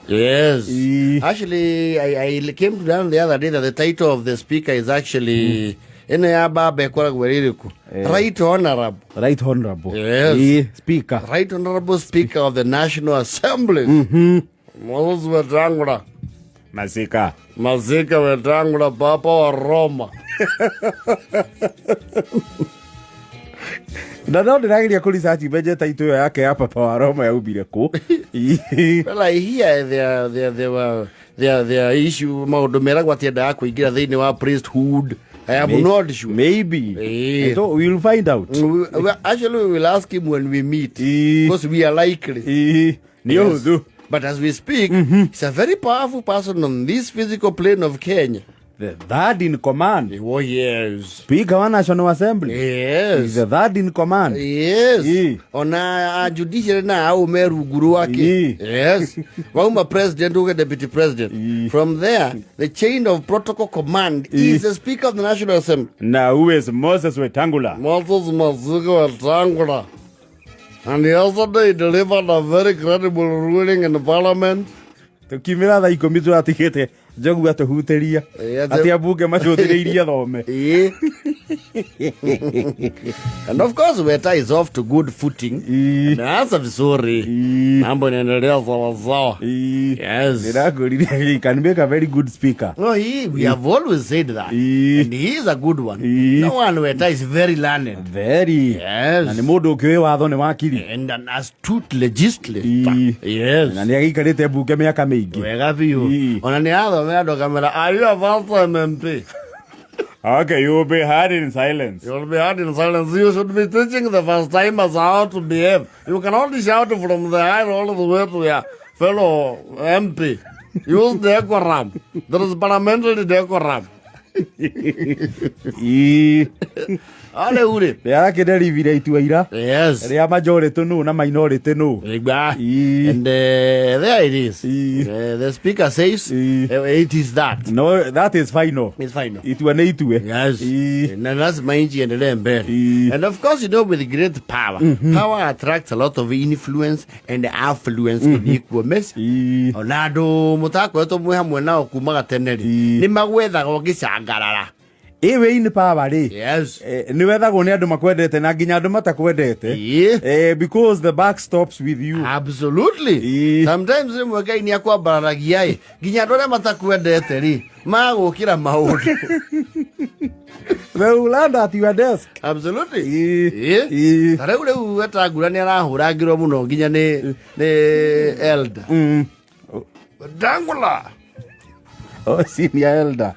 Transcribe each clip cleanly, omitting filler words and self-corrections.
Yes. Actually, I came to learn the other day that the title of the speaker is actually Right Honorable. Right Honorable. Yes. Speaker. Right Honorable Speaker of the National Assembly. Moses Wetangula. Masika Wetangula, Papa wa Roma. No ndirageria ku research budget title yake ya Papa wa Roma ya ubire ku. Well, I hear their issue maundu meragwo atienda kuingira thiini wa priesthood. I am not sure. Maybe. So we'll find out. Actually, we will ask him when we meet. Because we are likely. Yes. But as we speak, he's a very powerful person on this physical plane of Kenya. The third in command. Oh, yes. Speaker wa National Assembly. Yes. He's the third in command. Yes. Ona judiciary na au meru guru wake. Yes. Wauma president uke deputy president. From there, the chain of protocol command is the Speaker of the National Assembly. Now who is Moses Wetangula? Moses Wetangula. And yesterday he delivered a very credible ruling in the parliament. Tukimira tha ikumi turatigite jogu atuhuteria ati abunge macuthiriirie thome. And of course Weta is off to good footing. And answer vizuri. Mambo inaendelea sawa sawa. Yes. He can make a very good speaker. No, we have always said that. And he is a good one. No one Weta is very learned. Very. Yes. Na ni mundu ukiwe watho ni wakiri. And an astute legislator. Yes. Na ni agikarite bunge miaka mingi. Wega biu. Ona ni atho camera. Are you a first MP? Okay, you will be heard in silence. You will be heard in silence. You should be teaching the first timers how to behave. You can only shout from the high all the way to your fellow MP. Use decorum. There is parliamentary decorum. Ale ure. Yara kideri vile ituira. Yes. Ria majority no na minority no. And there it is. The speaker says it is that. No, that is final. It's final. Ituane itue. Yes. Na lazima inchi endelee mbele. And of course, you know, with great power, power attracts a lot of influence and affluence in equal measure. Onado mutako eto mwe hamwe nao kumaga teneri. Ni magwetha gogicangarara. Ewe in power ri. Yes. Ni wethagwo ni andu makwendete na nginya andu matakwendete. Because the back stops with you. Absolutely. Sometimes mwe kai ni akwambaragia nginya andu aria matakwendete ri magukira maundu. They will land at your desk. Absolutely. Tare ule Wetangula ni arahuragirwo muno nginya ni elder. Wetangula. Oh, senior elder.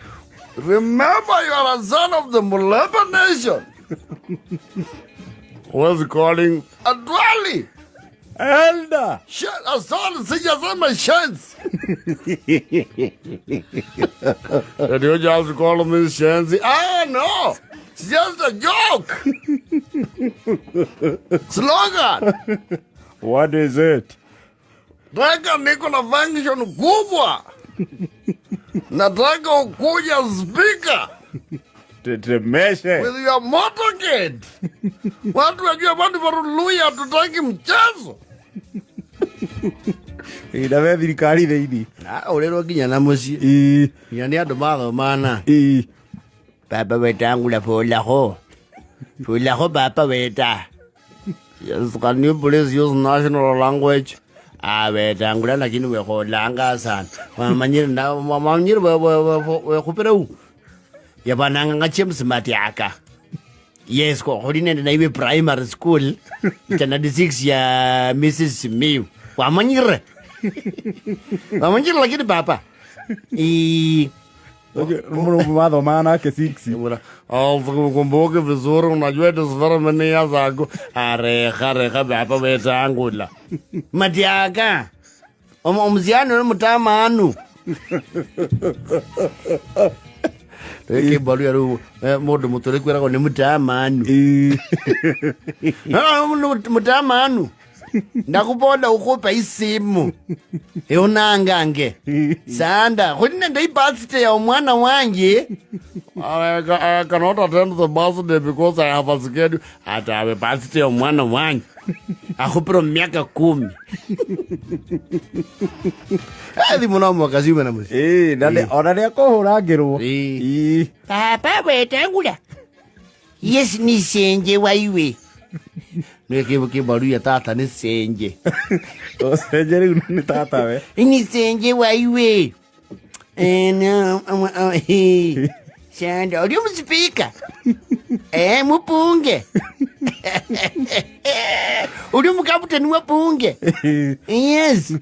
Remember, you are a son of the Muleba nation. What's calling a dwelly? Elder. A son, see your my chance. Did you just call me Shanzi? Ah, no. It's just a joke. Slogan. What is it? Nataka niko na function kubwa. Nataka ukuja speaker. Tetemeshe. With your motorcade. Watu wajua watu waruluya hatutaki mchezo. Ida thirikari thĩinĩ. Urero nginya na muci. Nginya ni andu mathomana. Baba Wetangula polaho. Polaho Papa Weta. Yes, can you please use national language? Wetangula lakini wekolanga sana. Mamanyiri wekupera u. Yabananga ngachemsimati aka. Yes, ko hodine na iwe primary school. Tana 6 ya Mrs. Miu. Wamanyire lakini papa mathomana ke 6 kumbuke vizuri, unajua desveramene ya zago arekha papa Wetangula matiaka omziano ni mutamanu Eke balu yaru modu mutore kwera ko ni mutamanu mutamanu ndakubola ukupa isimu eunangange sanda khulina ndai birthday ya mwana wanje I cannot attend the birthday because I have a schedule at a birthday ya mwana wanje akhupira miaka 10 hadi mwana mwakazima na musi ndale ona kohurangirwo Papa Wetangula yes ni senje waiwe Neke baru ya tata ni senje. Senje ni tata we. Ni senje waiwe. Sanda, uri Spika. Mupunge. Uri mukaputeni wapunge. Yes.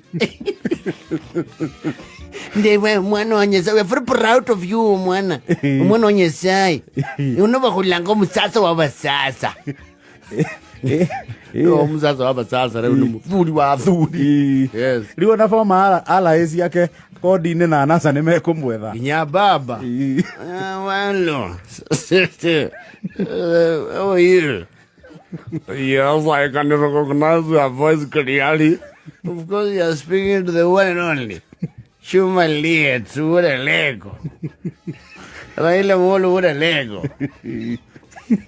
Ndewe mwana wanyesa, we are very proud of you mwana. Mwana wanyesai. Unova kulanga musasa wa basasa. Mzazo hapa sasa leo ni mfuri wa athuri. Yes. Liwo na foma ala ezi yake kodi ine na anasa nimekumwetha. Nya baba. Walo. How are you? Yes, I can recognize your voice clearly. Of course, you are speaking to the one and only. Shuma Liet, what a Lego. Raila Molo, what a Lego.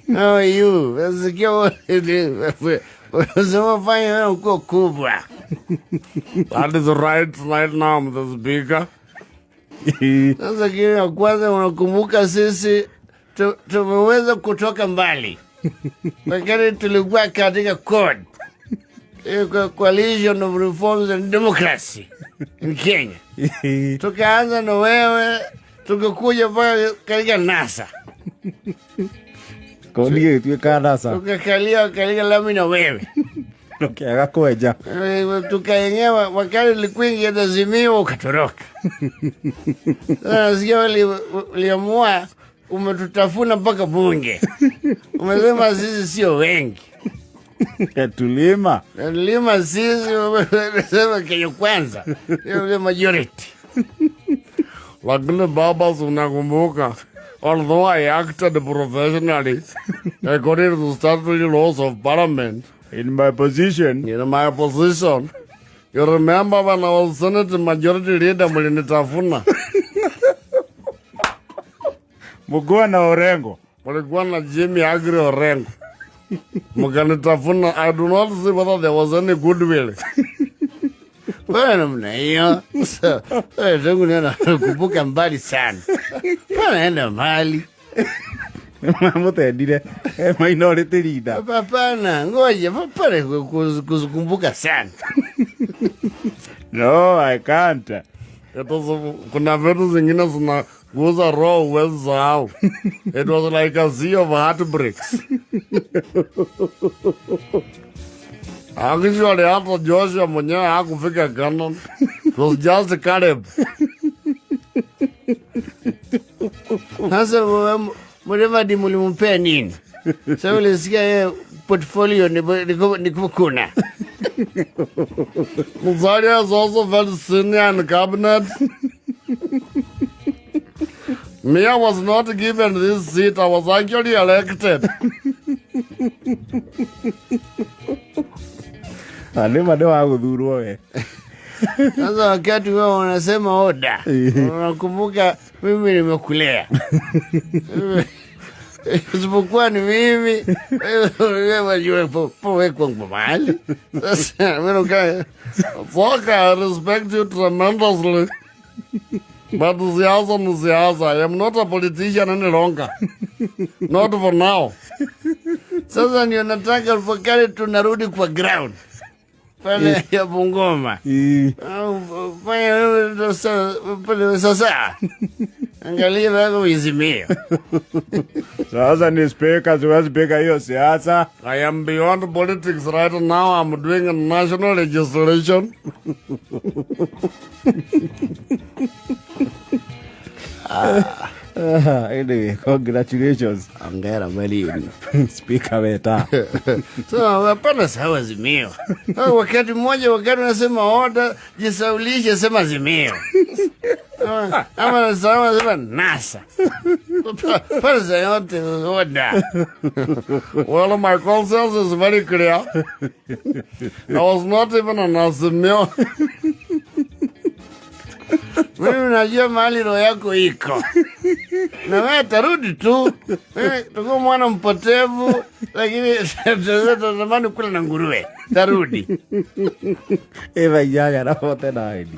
How are you? Kuuma. That is right now, Mr. Speaker. Sasa kile kwanza unakumbuka sisi tumeweza kutoka mbali. Wakati tulikuwa katika code. Coalition of Reforms and Democracy in Kenya. Tukaanza na wewe, tukakuja pale katika NASA. Kolie tuka NASA. Tukakalia lami na wewe. Tukiaga kweja. Tukaenyewa wakati likuingia Azimio ukatoroka. Sasa uliamua umetutafuna mpaka bunge. Umesema sisi sio wengi. Tulima sisi umesema Kenya kwanza. Hiyo majority. Lakini baba unakumbuka, although I acted professionally according to the statutory laws of parliament, in my position, you remember when I was Senate majority leader mlinitafuna. Mugua na Orengo. Mulikuwa na Jimmy Agri Orengo. Mkanitafuna. I do not see whether there was any goodwill. Bwana mna hiyo. Tangu nena kubuka mbali sana. Bwana enda mbali. Mutendire minority leader. Hapana, ngoja pale kukumbuka sana. No, I can't. Kuna vitu zingine zinaguza roho huwezi sahau. It was like a sea of heartbreaks. Actually, hata Joshua mwenyewe hakufika canon. It was just Caleb. Sasa Mudavadi mulimpea nini? Sasa ulisikia yeye portfolio ni kuna. Musalia is also very senior in cabinet. Me, I was not given this seat. I was actually elected. Alema ndo agudhurwa we. Sasa wakati wewe unasema oda, unakumbuka mimi nimekulea. Usipokuwa ni mimi, wewe wajue powe kwa mahali. Sasa mimi nikae. I respect you tremendously. But I am not a politician any longer. Not for now. Sasa ndio nataka wakati tunarudi kwa ground. Pale ya Bungoma. Pale sasa. Angalia wako Azimio. Sasa ni Spika hiyo siasa. I am beyond politics right now. I'm doing a national legislation. Anyway, congratulations. Angera mali. Spika Weta. So, hapana sawa Azimio. Wakati mmoja wakati unasema order, jisaulishe sema Azimio. Ama nasema nasa. Pesa yote oda. Well, my conscience is very clear. I was not even an asimio. Mimi najua mahali roho yako iko. Na wewe tarudi tu. Tuko mwana mpotevu, lakini tazamani kula na nguruwe. Tarudi. Eva yaga na hote na hili.